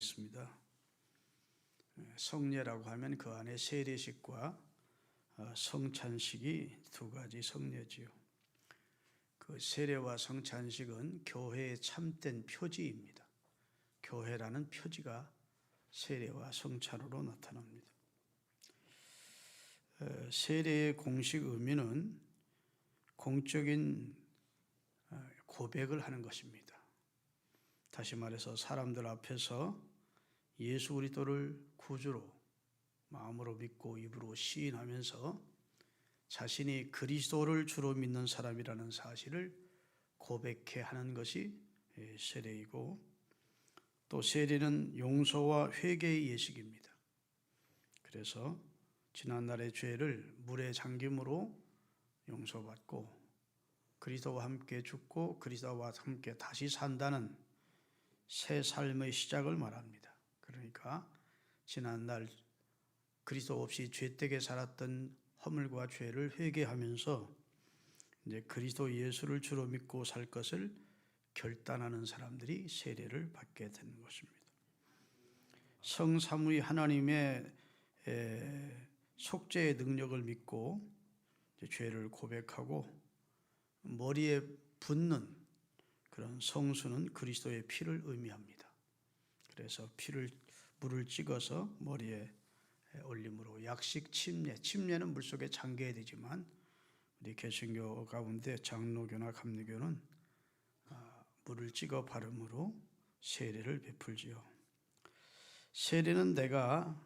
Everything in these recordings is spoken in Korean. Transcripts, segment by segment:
있습니다. 성례라고 하면 그 안에 세례식과 성찬식이 두 가지 성례지요. 그 세례와 성찬식은 교회의 참된 표지입니다. 교회라는 표지가 세례와 성찬으로 나타납니다. 세례의 공식 의미는 공적인 고백을 하는 것입니다. 다시 말해서 사람들 앞에서 예수 그리스도를 구주로 마음으로 믿고 입으로 시인하면서 자신이 그리스도를 주로 믿는 사람이라는 사실을 고백해 하는 것이 세례이고, 또 세례는 용서와 회개의 예식입니다. 그래서 지난날의 죄를 물에 잠김으로 용서받고 그리스도와 함께 죽고 그리스도와 함께 다시 산다는 새 삶의 시작을 말합니다. 그러니까 지난날 그리스도 없이 죄되게 살았던 허물과 죄를 회개하면서 이제 그리스도 예수를 주로 믿고 살 것을 결단하는 사람들이 세례를 받게 되는 것입니다. 성삼위 하나님의 속죄의 능력을 믿고 죄를 고백하고 머리에 붓는 그런 성수는 그리스도의 피를 의미합니다. 그래서 물을 찍어서 머리에 올림으로 약식 침례는 물속에 잠겨야 되지만 우리 개신교 가운데 장로교나 감리교는 물을 찍어 바름으로 세례를 베풀지요. 세례는 내가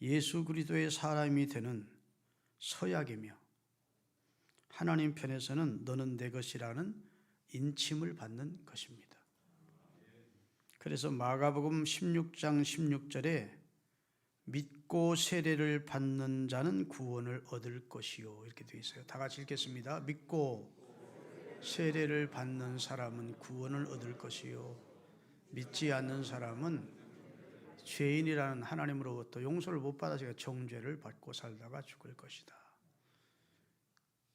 예수 그리스도의 사람이 되는 서약이며 하나님 편에서는 너는 내 것이라는 인침을 받는 것입니다. 그래서 마가복음 16장 16절에 믿고 세례를 받는 자는 구원을 얻을 것이요, 이렇게 되어 있어요. 다 같이 읽겠습니다. 믿고 세례를 받는 사람은 구원을 얻을 것이요, 믿지 않는 사람은 죄인이라는 하나님으로부터 용서를 못 받아서 정죄를 받고 살다가 죽을 것이다.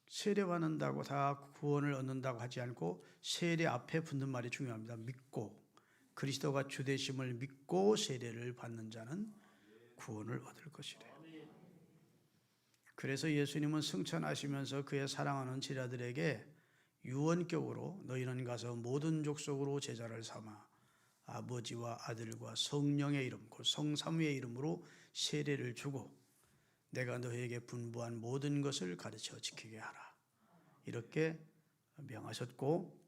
세례 받는다고 다 구원을 얻는다고 하지 않고 세례 앞에 붙는 말이 중요합니다. 믿고, 그리스도가 주되심을 믿고 세례를 받는 자는 구원을 얻을 것이래. 그래서 예수님은 승천하시면서 그의 사랑하는 제자들에게 유언격으로 너희는 가서 모든 족속으로 제자를 삼아 아버지와 아들과 성령의 이름, 곧 성삼위의 이름으로 세례를 주고 내가 너희에게 분부한 모든 것을 가르쳐 지키게 하라, 이렇게 명하셨고,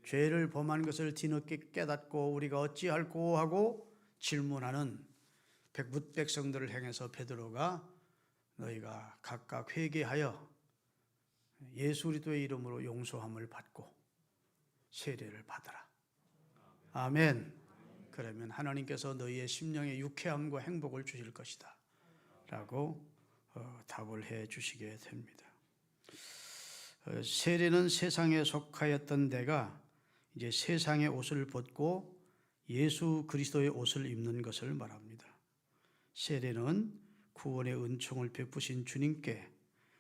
죄를 범한 것을 뒤늦게 깨닫고 우리가 어찌할꼬 하고 질문하는 백성들을 향해서 베드로가 너희가 각각 회개하여 예수 그리스도의 이름으로 용서함을 받고 세례를 받으라. 아멘. 그러면 하나님께서 너희의 심령에 유쾌함과 행복을 주실 것이다 라고 답을 해 주시게 됩니다. 세례는 세상에 속하였던 내가 이제 세상의 옷을 벗고 예수 그리스도의 옷을 입는 것을 말합니다. 세례는 구원의 은총을 베푸신 주님께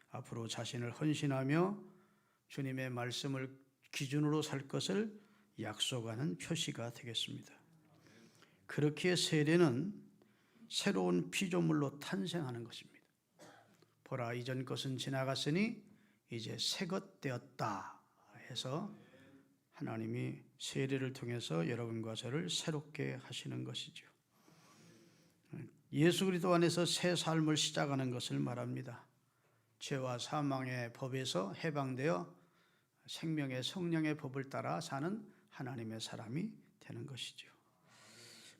앞으로 자신을 헌신하며 주님의 말씀을 기준으로 살 것을 약속하는 표시가 되겠습니다. 그렇기에 세례는 새로운 피조물로 탄생하는 것입니다. 보라, 이전 것은 지나갔으니 이제 새 것 되었다 해서 하나님이 세례를 통해서 여러분과 저를 새롭게 하시는 것이죠. 예수 그리스도 안에서 새 삶을 시작하는 것을 말합니다. 죄와 사망의 법에서 해방되어 생명의 성령의 법을 따라 사는 하나님의 사람이 되는 것이죠.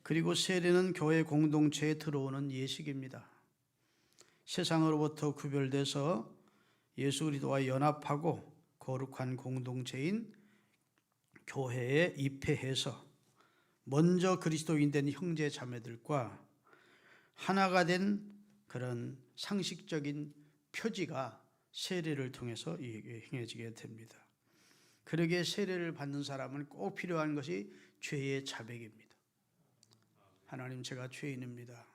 그리고 세례는 교회 공동체에 들어오는 예식입니다. 세상으로부터 구별돼서 예수 그리스도와 연합하고 거룩한 공동체인 교회에 입회해서 먼저 그리스도인 된 형제 자매들과 하나가 된 그런 상식적인 표지가 세례를 통해서 행해지게 됩니다. 그러기에 세례를 받는 사람은 꼭 필요한 것이 죄의 자백입니다. 하나님, 제가 죄인입니다.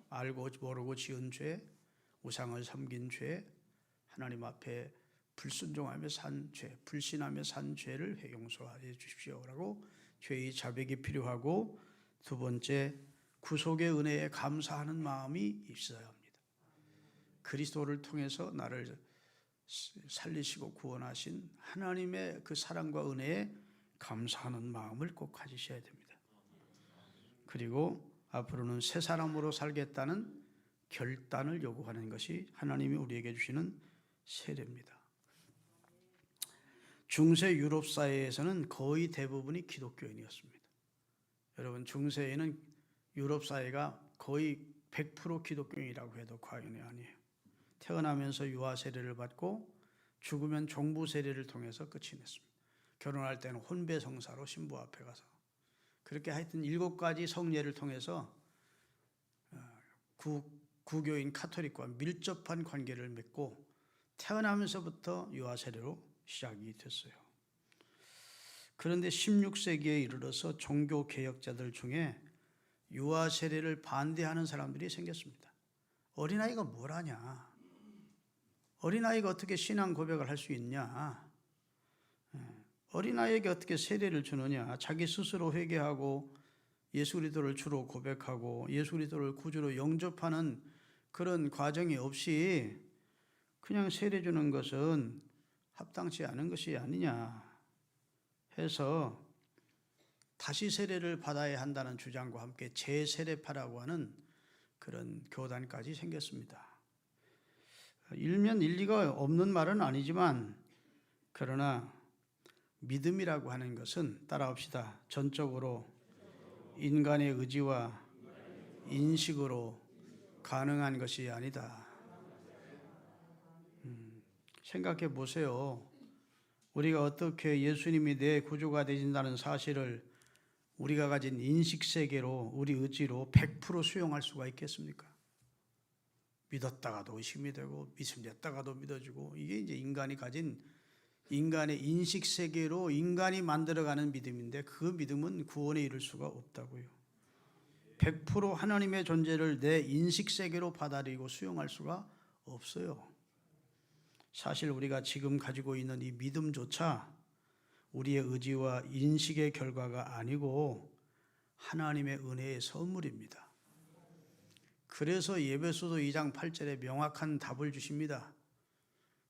알고 모르고 지은 죄, 우상을 섬긴 죄, 하나님 앞에 불순종하며 산 죄, 불신하며 산 죄를 용서하여 주십시오라고 죄의 자백이 필요하고, 두 번째, 구속의 은혜에 감사하는 마음이 있어야 합니다. 그리스도를 통해서 나를 살리시고 구원하신 하나님의 그 사랑과 은혜에 감사하는 마음을 꼭 가지셔야 됩니다. 그리고 앞으로는 새 사람으로 살겠다는 결단을 요구하는 것이 하나님이 우리에게 주시는 세례입니다. 중세 유럽 사회에서는 거의 대부분이 기독교인이었습니다. 여러분, 중세에는 유럽 사회가 거의 100% 기독교인이라고 해도 과언이 아니에요. 태어나면서 유아 세례를 받고 죽으면 종부 세례를 통해서 끝이 냈습니다. 결혼할 때는 혼배 성사로 신부 앞에 가서 그렇게 하여튼 7가지 성례를 통해서 구교인 카톨릭과 밀접한 관계를 맺고 태어나면서부터 유아 세례로 시작이 됐어요. 그런데 16세기에 이르러서 종교 개혁자들 중에 유아 세례를 반대하는 사람들이 생겼습니다. 어린아이가 뭘 하냐? 어린아이가 어떻게 신앙 고백을 할 수 있냐? 어린아이에게 어떻게 세례를 주느냐? 자기 스스로 회개하고 예수 그리스도를 주로 고백하고 예수 그리스도를 구주로 영접하는 그런 과정이 없이 그냥 세례 주는 것은 합당치 않은 것이 아니냐 해서 다시 세례를 받아야 한다는 주장과 함께 재세례파라고 하는 그런 교단까지 생겼습니다. 일면 일리가 없는 말은 아니지만 그러나 믿음이라고 하는 것은 따라합시다. 전적으로 인간의 의지와 인식으로 가능한 것이 아니다. 생각해 보세요. 우리가 어떻게 예수님이 내 구주가 되신다는 사실을 우리가 가진 인식 세계로 우리 의지로 100% 수용할 수가 있겠습니까? 믿었다가도 의심이 되고 믿음됐다가도 믿어지고 이게 이제 인간이 가진 인간의 인식 세계로 인간이 만들어가는 믿음인데 그 믿음은 구원에 이를 수가 없다고요. 100% 하나님의 존재를 내 인식 세계로 받아들이고 수용할 수가 없어요. 사실 우리가 지금 가지고 있는 이 믿음조차 우리의 의지와 인식의 결과가 아니고 하나님의 은혜의 선물입니다. 그래서 예배소서 2장 8절에 명확한 답을 주십니다.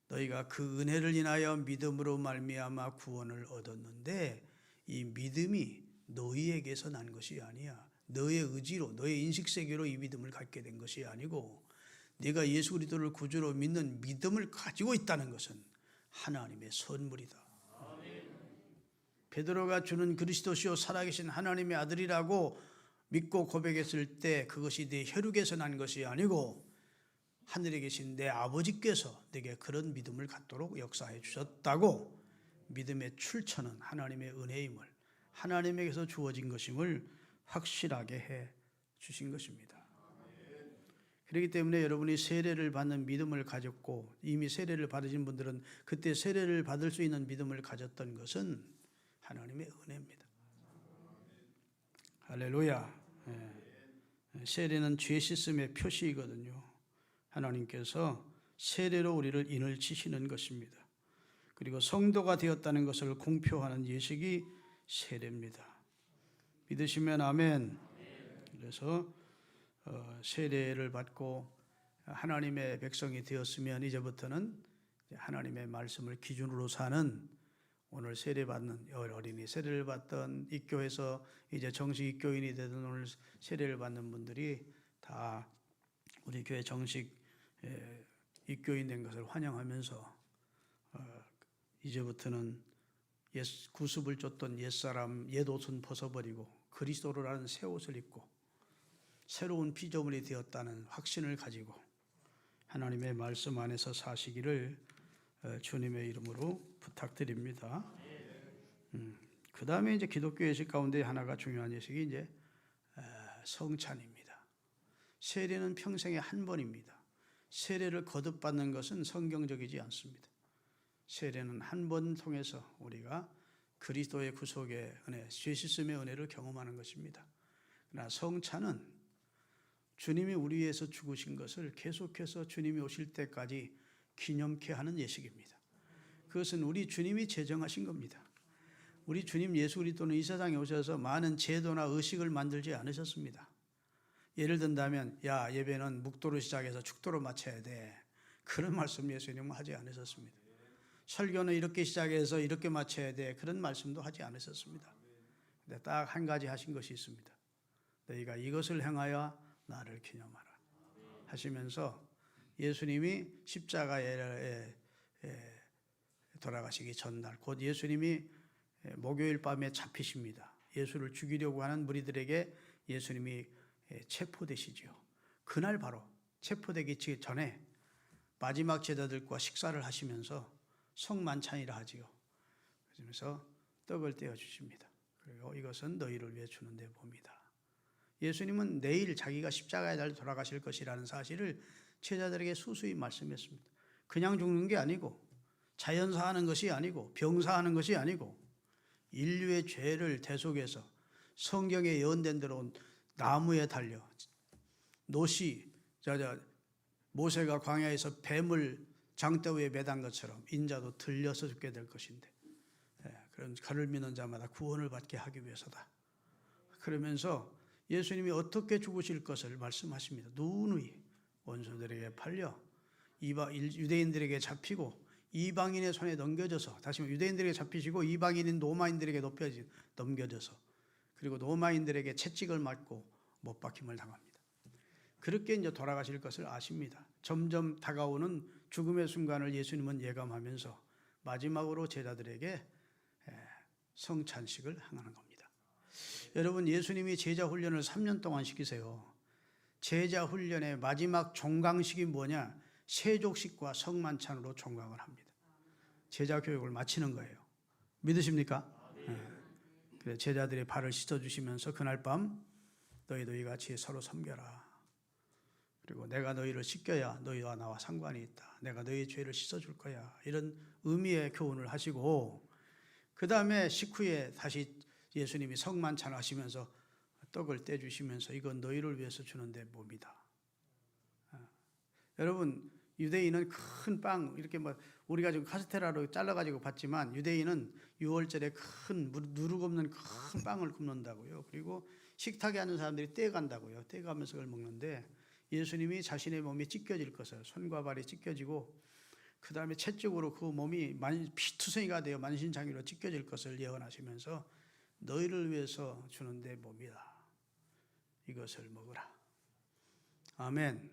너희가 그 은혜를 인하여 믿음으로 말미암아 구원을 얻었는데 이 믿음이 너희에게서 난 것이 아니야. 너의 의지로 너의 인식세계로 이 믿음을 갖게 된 것이 아니고 네가 예수 그리스도를 구주로 믿는 믿음을 가지고 있다는 것은 하나님의 선물이다. 베드로가 주는 그리스도시요 살아계신 하나님의 아들이라고 믿고 고백했을 때 그것이 네 혈육에서 난 것이 아니고 하늘에 계신 내 아버지께서 내게 그런 믿음을 갖도록 역사해 주셨다고 믿음의 출처는 하나님의 은혜임을 하나님에게서 주어진 것임을 확실하게 해 주신 것입니다. 그렇기 때문에 여러분이 세례를 받는 믿음을 가졌고 이미 세례를 받으신 분들은 그때 세례를 받을 수 있는 믿음을 가졌던 것은 하나님의 은혜입니다. 할렐루야. 세례는 죄 씻음의 표시이거든요. 하나님께서 세례로 우리를 인을 치시는 것입니다. 그리고 성도가 되었다는 것을 공표하는 예식이 세례입니다. 믿으시면 아멘. 그래서 세례를 받고 하나님의 백성이 되었으면 이제부터는 하나님의 말씀을 기준으로 사는 오늘 세례받는 어린이 세례를 받던 입교해서 이제 정식 입교인이 되던 오늘 세례를 받는 분들이 다 우리 교회 정식 입교인 된 것을 환영하면서 이제부터는 구습을 쫓던 옛사람 옛옷은 벗어버리고 그리스도를 아는 새 옷을 입고 새로운 피조물이 되었다는 확신을 가지고 하나님의 말씀 안에서 사시기를 주님의 이름으로 부탁드립니다. 그 다음에 이제 기독교 예식 가운데 하나가 중요한 예식이 이제 성찬입니다. 세례는 평생에 한 번입니다. 세례를 거듭받는 것은 성경적이지 않습니다. 세례는 한 번 통해서 우리가 그리스도의 구속의 은혜, 죄 씻음의 은혜를 경험하는 것입니다. 그러나 성찬은 주님이 우리 위해서 죽으신 것을 계속해서 주님이 오실 때까지 기념케 하는 예식입니다. 그것은 우리 주님이 제정하신 겁니다. 우리 주님 예수 그리스도는 이 세상에 오셔서 많은 제도나 의식을 만들지 않으셨습니다. 예를 든다면 야, 예배는 묵도로 시작해서 축도로 마쳐야 돼. 그런 말씀 예수님은 하지 않으셨습니다. 설교는 이렇게 시작해서 이렇게 마쳐야 돼. 그런 말씀도 하지 않으셨습니다. 근데 딱 한 가지 하신 것이 있습니다. 너희가 이것을 행하여 나를 기념하라 하시면서 예수님이 십자가에 돌아가시기 전날 곧 예수님이 목요일 밤에 잡히십니다. 예수를 죽이려고 하는 무리들에게 예수님이 체포되시지요. 그날 바로 체포되기 전에 마지막 제자들과 식사를 하시면서 성만찬이라 하지요. 그러면서 떡을 떼어 주십니다. 그리고 이것은 너희를 위해 주는데 봅니다. 예수님은 내일 자기가 십자가에 달려 돌아가실 것이라는 사실을 제자들에게 수수히 말씀했습니다. 그냥 죽는 게 아니고 자연사하는 것이 아니고 병사하는 것이 아니고 인류의 죄를 대속해서 성경에 예언된 대로 나무에 달려 모세가 광야에서 뱀을 장대 위에 매단 것처럼 인자도 들려서 죽게 될 것인데 그런 그를 믿는 자마다 구원을 받게 하기 위해서다. 그러면서 예수님이 어떻게 죽으실 것을 말씀하십니다. 누누이 원수들에게 팔려 유대인들에게 잡히고 이방인의 손에 넘겨져서 다시 유대인들에게 잡히시고 이방인인 로마인들에게 넘겨져서 그리고 로마인들에게 채찍을 맞고 못 박힘을 당합니다. 그렇게 이제 돌아가실 것을 아십니다. 점점 다가오는 죽음의 순간을 예수님은 예감하면서 마지막으로 제자들에게 성찬식을 행하는 겁니다. 여러분, 예수님이 제자 훈련을 3년 동안 시키세요. 제자 훈련의 마지막 종강식이 뭐냐? 세족식과 성만찬으로 종강을 합니다. 제자 교육을 마치는 거예요. 믿으십니까? 그래서 제자들의 발을 씻어주시면서 그날 밤 너희도 이같이 서로 섬겨라. 그리고 내가 너희를 씻겨야 너희와 나와 상관이 있다. 내가 너희의 죄를 씻어줄 거야. 이런 의미의 교훈을 하시고 그 다음에 식후에 다시 예수님이 성만찬 하시면서 떡을 떼주시면서 이건 너희를 위해서 주는데 몸이다. 여러분, 유대인은 큰 빵 이렇게 우리가 지금 카스테라로 잘라가지고 봤지만 유대인은 6월절에 큰 누룩 없는 큰 빵을 굽는다고요. 그리고 식탁에 앉는 사람들이 떼간다고요. 떼가면서 그걸 먹는데 예수님이 자신의 몸이 찢겨질 것을 손과 발이 찢겨지고 그 다음에 채찍으로 그 몸이 피투성이가 되어 만신창이로 찢겨질 것을 예언하시면서 너희를 위해서 주는데 몸이다. 이것을 먹으라. 아멘.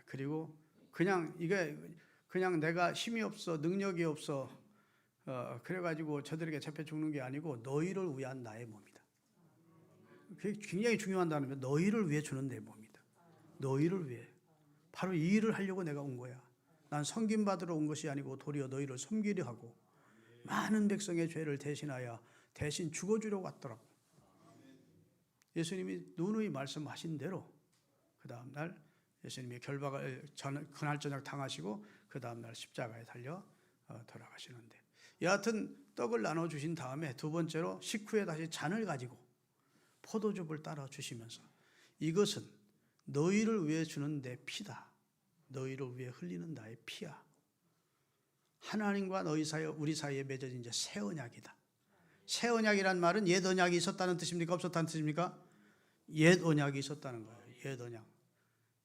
그리고 그냥 내가 힘이 없어 능력이 없어 그래가지고 저들에게 잡혀 죽는 게 아니고 너희를 위한 나의 몸이다. 그게 굉장히 중요한 단어입니다. 너희를 위해 주는 내 몸이다. 너희를 위해. 바로 이 일을 하려고 내가 온 거야. 난 섬김받으러 온 것이 아니고 도리어 너희를 섬기려 하고 많은 백성의 죄를 대신하여 대신 죽어주려고 왔더라고. 예수님이 누누이 말씀하신 대로 그 다음날 예수님이 결박을 그날 저녁 당하시고 그 다음날 십자가에 달려 돌아가시는데 여하튼 떡을 나눠주신 다음에 두 번째로 식후에 다시 잔을 가지고 포도즙을 따라 주시면서 이것은 너희를 위해 주는 내 피다. 너희를 위해 흘리는 나의 피야. 하나님과 너희 사이 우리 사이에 맺어진 이제 새 언약이다. 새 언약이란 말은 옛 언약이 있었다는 뜻입니까? 없었다는 뜻입니까? 옛 언약이 있었다는 거예요. 옛 언약.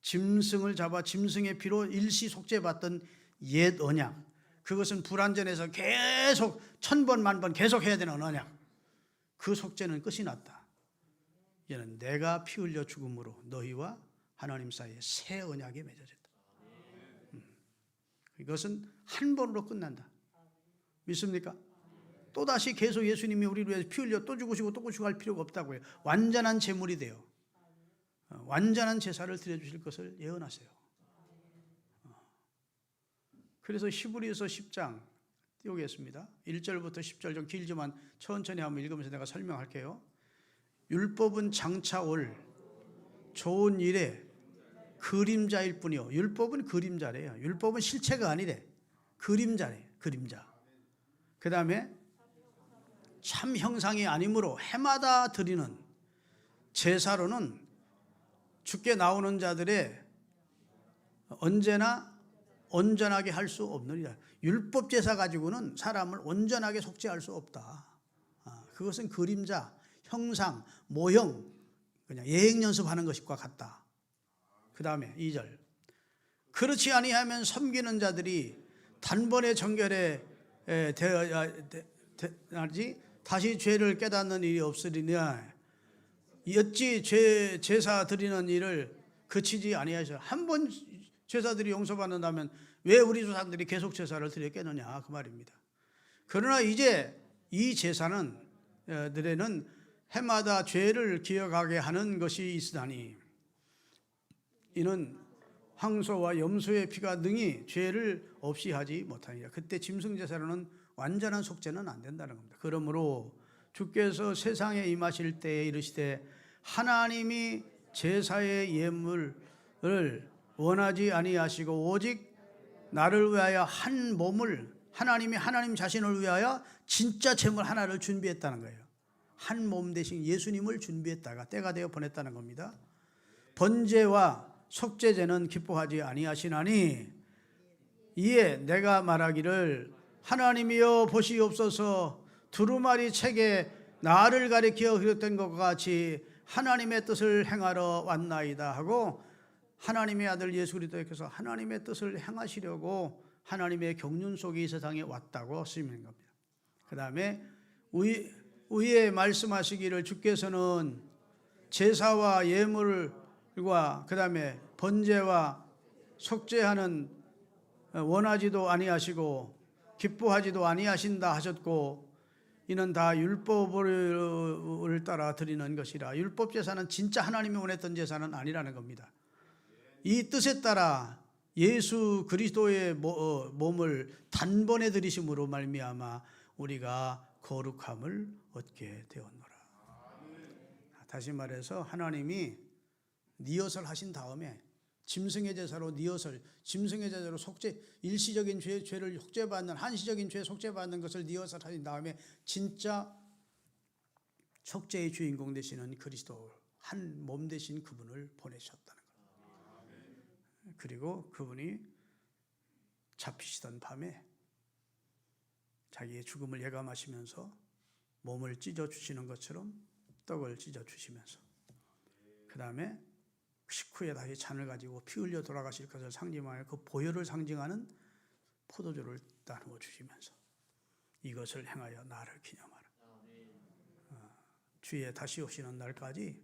짐승을 잡아 짐승의 피로 일시 속죄받던 옛 언약. 그것은 불완전해서 계속 1000번 만번 계속 해야 되는 언약. 그 속죄는 끝이 났다. 이제는 내가 피 흘려 죽음으로 너희와 하나님 사이에 새 언약이 맺어졌다. 이것은 한 번으로 끝난다. 믿습니까? 또다시 계속 예수님이 우리를 위해서 피 흘려 또 죽으시고 또 죽을 필요가 없다고요. 완전한 제물이 돼요. 완전한 제사를 드려주실 것을 예언하세요. 그래서 히브리서 10장 띄우겠습니다. 1절부터 10절 좀 길지만 천천히 한번 읽으면서 내가 설명할게요. 율법은 장차 올 좋은 일의 그림자일 뿐이요. 율법은 그림자래요. 율법은 실체가 아니래. 그림자래. 그림자. 그 다음에 참 형상이 아니므로 해마다 드리는 제사로는 주께 나오는 자들의 언제나 온전하게 할 수 없느니라. 율법 제사 가지고는 사람을 온전하게 속죄할 수 없다. 그것은 그림자, 형상, 모형, 그냥 예행 연습하는 것과 같다. 그 다음에 2절. 그렇지 아니하면 섬기는 자들이 단번에 정결에 다시 죄를 깨닫는 일이 없으리냐. 어찌 제사 드리는 일을 그치지 아니하셔. 한 번 제사들이 용서받는다면 왜 우리 조상들이 계속 제사를 드렸겠느냐 그 말입니다. 그러나 이제 이 제사는 들에는 해마다 죄를 기억하게 하는 것이 있으나니 이는 황소와 염소의 피가 능히 죄를 없이 하지 못하니라. 그때 짐승 제사로는 완전한 속죄는 안 된다는 겁니다. 그러므로 주께서 세상에 임하실 때에 이르시되 하나님이 제사의 예물을 원하지 아니하시고 오직 나를 위하여 한 몸을 하나님이 하나님 자신을 위하여 진짜 제물 하나를 준비했다는 거예요. 한 몸 대신 예수님을 준비했다가 때가 되어 보냈다는 겁니다. 번제와 속죄제는 기뻐하지 아니하시나니 이에 내가 말하기를 하나님이여 보시옵소서 두루마리 책에 나를 가리켜 기록된 것과 같이 하나님의 뜻을 행하러 왔나이다 하고 하나님의 아들 예수 그리스도께서 하나님의 뜻을 행하시려고 하나님의 경륜 속에 이 세상에 왔다고 쓰이는 겁니다. 그 다음에 위에 말씀하시기를 주께서는 제사와 예물과 그 다음에 번제와 속죄하는 원하지도 아니하시고 기뻐하지도 아니하신다 하셨고 이는 다 율법을 따라 드리는 것이라. 율법 제사는 진짜 하나님이 원했던 제사는 아니라는 겁니다. 이 뜻에 따라 예수 그리스도의 몸을 단번에 드리심으로 말미암아 우리가 거룩함을 얻게 되었노라. 다시 말해서 하나님이 니엇을 하신 다음에 짐승의 제사로 니엇을 짐승의 제사로 속죄 일시적인 죄를 속죄받는 한시적인 죄 속죄받는 것을 니엇을 하신 다음에 진짜 속죄의 주인공 되시는 그리스도 한 몸 되신 그분을 보내셨다는 겁니다. 그리고 그분이 잡히시던 밤에 자기의 죽음을 예감하시면서 몸을 찢어 주시는 것처럼 떡을 찢어 주시면서 그 다음에 식후에 다시 잔을 가지고 피 흘려 돌아가실 것을 상징하여 그 보혈을 상징하는 포도주를 나누어 주시면서 이것을 행하여 나를 기념하라. 주의 다시 오시는 날까지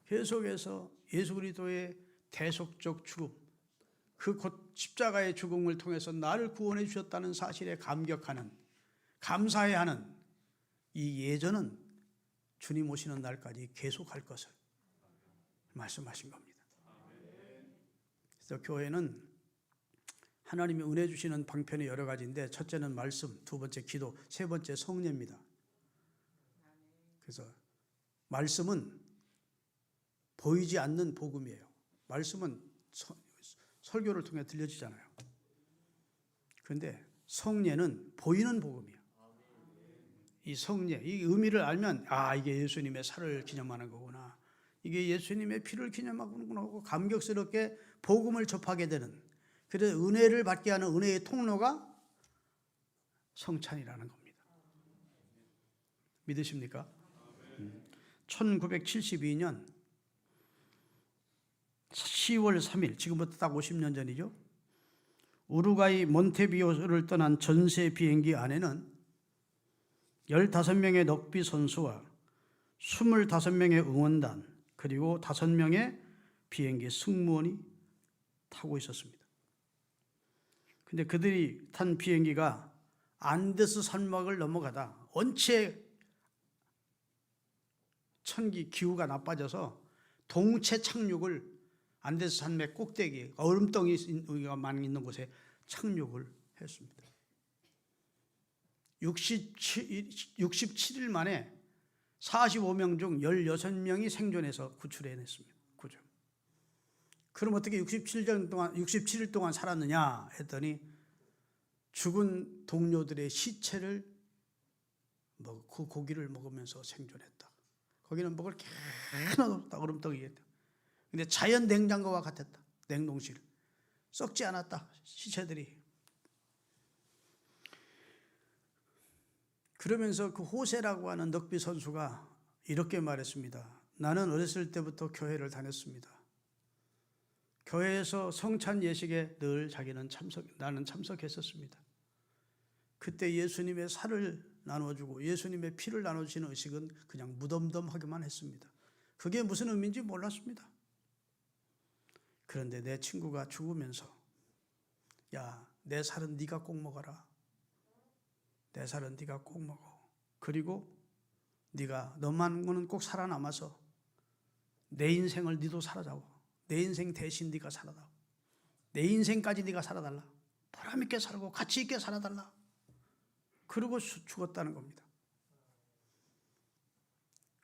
계속해서 예수 그리스도의 대속적 죽음, 그 곧 십자가의 죽음을 통해서 나를 구원해 주셨다는 사실에 감격하는, 감사해야 하는 이 예전은 주님 오시는 날까지 계속할 것을 말씀하신 겁니다. 그래서 교회는 하나님이 은혜 주시는 방편이 여러 가지인데 첫째는 말씀, 두 번째 기도, 세 번째 성례입니다. 그래서 말씀은 보이지 않는 복음이에요. 말씀은 설교를 통해 들려지잖아요. 그런데 성례는 보이는 복음이에요. 이 성례, 이 의미를 알면 이게 예수님의 살을 기념하는 거구나. 이게 예수님의 피를 기념하는구나 하고 감격스럽게 복음을 접하게 되는, 그래서 은혜를 받게 하는 은혜의 통로가 성찬이라는 겁니다. 믿으십니까? 1972년 10월 3일, 지금부터 딱 50년 전이죠. 우루과이 몬테비오를 떠난 전세 비행기 안에는 15명의 럭비 선수와 25명의 응원단 그리고 5명의 비행기 승무원이 타고 있었습니다. 근데 그들이 탄 비행기가 안데스 산맥을 넘어가다 원체 천기 기후가 나빠져서 동체 착륙을 안데스 산맥 꼭대기 얼음덩이가 많이 있는 곳에 착륙을 했습니다. 67일 만에 45명 중 16명이 생존해서 구출해냈습니다. 구조. 그럼 어떻게 67일 동안 살았느냐 했더니 죽은 동료들의 시체를 그 고기를 먹으면서 생존했다. 거기는 먹을 게 하나도 없다. 얼음덩이였다. 근데 자연 냉장고와 같았다. 냉동실. 썩지 않았다. 시체들이. 그러면서 그 호세라고 하는 럭비 선수가 이렇게 말했습니다. 나는 어렸을 때부터 교회를 다녔습니다. 교회에서 성찬 예식에 늘 나는 참석했었습니다. 그때 예수님의 살을 나눠주고 예수님의 피를 나눠주시는 의식은 그냥 무덤덤하기만 했습니다. 그게 무슨 의미인지 몰랐습니다. 그런데 내 친구가 죽으면서 야, 내 살은 네가 꼭 먹어라. 내 살은 네가 꼭 먹어. 그리고 네가 너만은 꼭 살아남아서 내 인생을 네도 살아다오. 내 인생 대신 네가 살아다오. 내 인생까지 네가 살아달라. 보람 있게 살고 가치 있게 살아달라. 그러고 죽었다는 겁니다.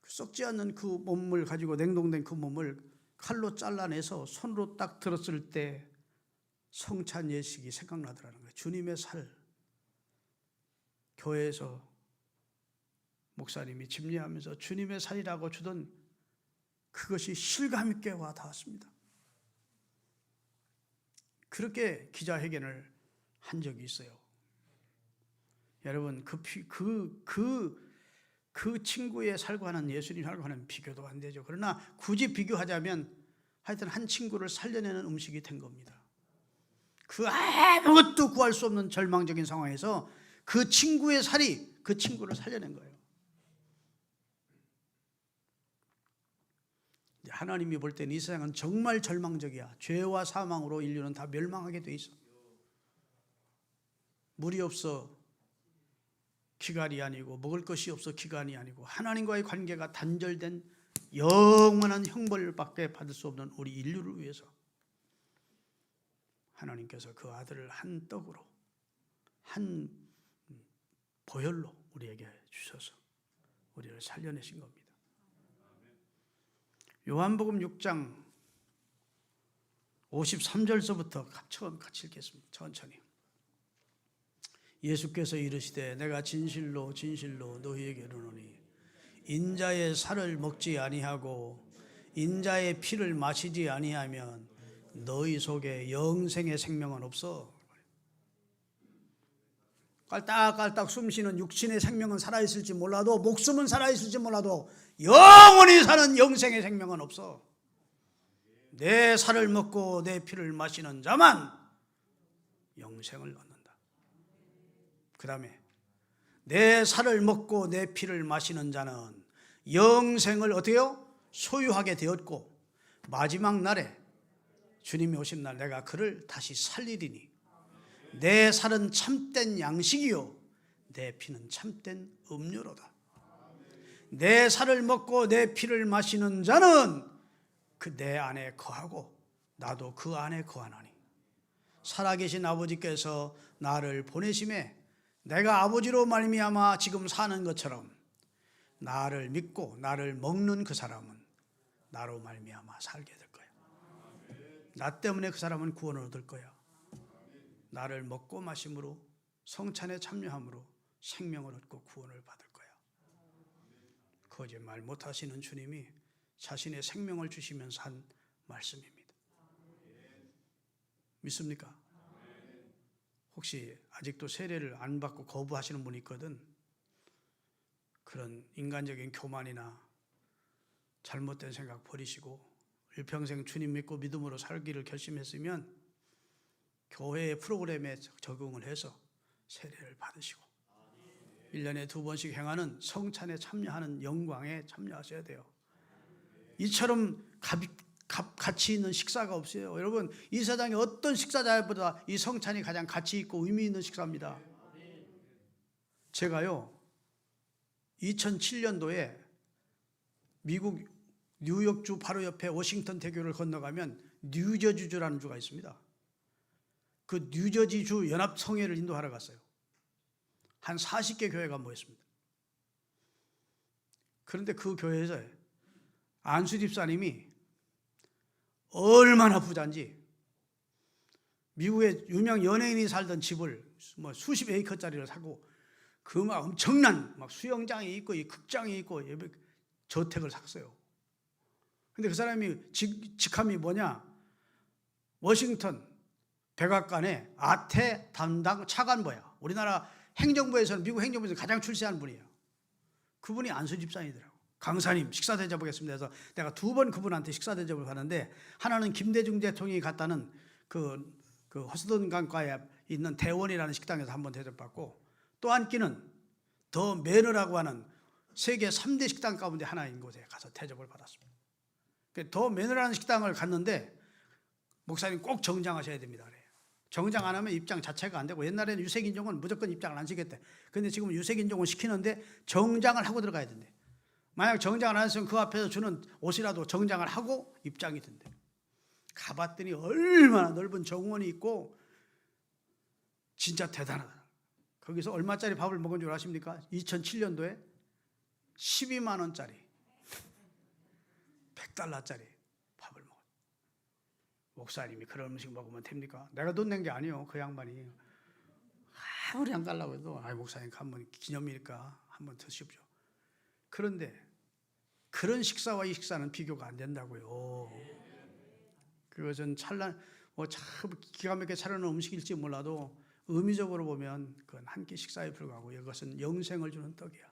썩지 않는 그 몸을 가지고 냉동된 그 몸을 칼로 잘라내서 손으로 딱 들었을 때 성찬 예식이 생각나더라는 거예요. 주님의 살. 교회에서 목사님이 집례하면서 주님의 살이라고 주던 그것이 실감 있게 와 닿았습니다. 그렇게 기자회견을 한 적이 있어요. 여러분, 그 친구의 살과는 예수님 살과는 비교도 안 되죠. 그러나 굳이 비교하자면 하여튼 한 친구를 살려내는 음식이 된 겁니다. 그 아무것도 구할 수 없는 절망적인 상황에서 그 친구의 살이 그 친구를 살려낸 거예요. 하나님이 볼 때는 이 세상은 정말 절망적이야. 죄와 사망으로 인류는 다 멸망하게 돼 있어. 물이 없어 기갈이 아니고 먹을 것이 없어 기간이 아니고 하나님과의 관계가 단절된 영원한 형벌밖에 받을 수 없는 우리 인류를 위해서 하나님께서 그 아들을 한 떡으로 한 보혈로 우리에게 주셔서 우리를 살려내신 겁니다. 요한복음 6장 53절서부터 처음 같이 읽겠습니다. 천천히. 예수께서 이르시되 내가 진실로 진실로 너희에게 이르노니 인자의 살을 먹지 아니하고 인자의 피를 마시지 아니하면 너희 속에 영생의 생명은 없어. 깔딱깔딱 숨쉬는 육신의 생명은 살아있을지 몰라도 목숨은 살아있을지 몰라도 영원히 사는 영생의 생명은 없어. 내 살을 먹고 내 피를 마시는 자만 영생을 얻는다. 그 다음에 내 살을 먹고 내 피를 마시는 자는 영생을 어때요? 소유하게 되었고 마지막 날에 주님이 오신 날 내가 그를 다시 살리리니 내 살은 참된 양식이요 내 피는 참된 음료로다. 내 살을 먹고 내 피를 마시는 자는 그 내 안에 거하고 나도 그 안에 거하나니 살아계신 아버지께서 나를 보내심에 내가 아버지로 말미암아 지금 사는 것처럼 나를 믿고 나를 먹는 그 사람은 나로 말미암아 살게 될 거야. 나 때문에 그 사람은 구원을 얻을 거야. 나를 먹고 마심으로 성찬에 참여함으로 생명을 얻고 구원을 받을 거야. 거짓말 못하시는 주님이 자신의 생명을 주시면서 한 말씀입니다. 믿습니까? 혹시 아직도 세례를 안 받고 거부하시는 분이 있거든. 그런 인간적인 교만이나 잘못된 생각 버리시고 일평생 주님 믿고 믿음으로 살기를 결심했으면 교회의 프로그램에 적응을 해서 세례를 받으시고 1년에 2번씩 행하는 성찬에 참여하는 영광에 참여하셔야 돼요. 이처럼 가치 있는 식사가 없어요. 여러분, 이 세상에 어떤 식사자보다 이 성찬이 가장 가치 있고 의미 있는 식사입니다. 제가요 2007년도에 미국 뉴욕주 바로 옆에 워싱턴 대교를 건너가면 뉴저지주라는 주가 있습니다. 그 뉴저지주 연합성회를 인도하러 갔어요. 한 40개 교회가 모였습니다. 그런데 그 교회에서 안수 집사님이 얼마나 부자인지 미국의 유명 연예인이 살던 집을 뭐 수십 에이커짜리를 사고 그 막 엄청난 막 수영장이 있고 이 극장이 있고 저택을 샀어요. 근데 그 사람이 직함이 뭐냐? 워싱턴 백악관의 아태 담당 차관보야. 우리나라 행정부에서는, 미국 행정부에서 가장 출세한 분이에요. 그분이 안수 집사님이더라고. 강사님 식사 대접하겠습니다 해서 내가 2번 그분한테 식사 대접을 하는데, 하나는 김대중 대통령이 갔다는 그 호스든 강가에 있는 대원이라는 식당에서 한번 대접받고, 또 한 끼는 더 매너라고 하는 세계 3대 식당 가운데 하나인 곳에 가서 대접을 받았습니다. 더 매너라는 식당을 갔는데 목사님 꼭 정장하셔야 됩니다 그래요. 정장 안 하면 입장 자체가 안 되고, 옛날에는 유색인종은 무조건 입장을 안 시켰대. 근데 지금 유색인종은 시키는데 정장을 하고 들어가야 된대. 만약 정장을 안 했으면 그 앞에서 주는 옷이라도 정장을 하고 입장이 된대. 가봤더니 얼마나 넓은 정원이 있고 진짜 대단하다. 거기서 얼마짜리 밥을 먹은 줄 아십니까? 2007년도에 12만 원짜리 100달러짜리 밥을 먹었어요. 목사님이 그런 음식 먹으면 됩니까? 내가 돈 낸 게 아니에요. 그 양반이 아무리 안 달라고 해도 목사님 한번 기념이니까 한번 드십시오. 그런데 그런 식사와 이 식사는 비교가 안 된다고요. 그것은 참 기가 막히게 차려놓은 음식일지 몰라도 의미적으로 보면 그건 한 끼 식사에 불과하고, 이것은 영생을 주는 떡이야.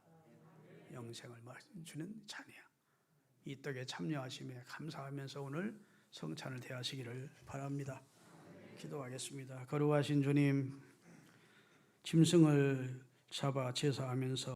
영생을 주는 잔이야. 이 떡에 참여하심에 감사하면서 오늘 성찬을 대하시기를 바랍니다. 기도하겠습니다. 거룩하신 주님, 짐승을 잡아 제사하면서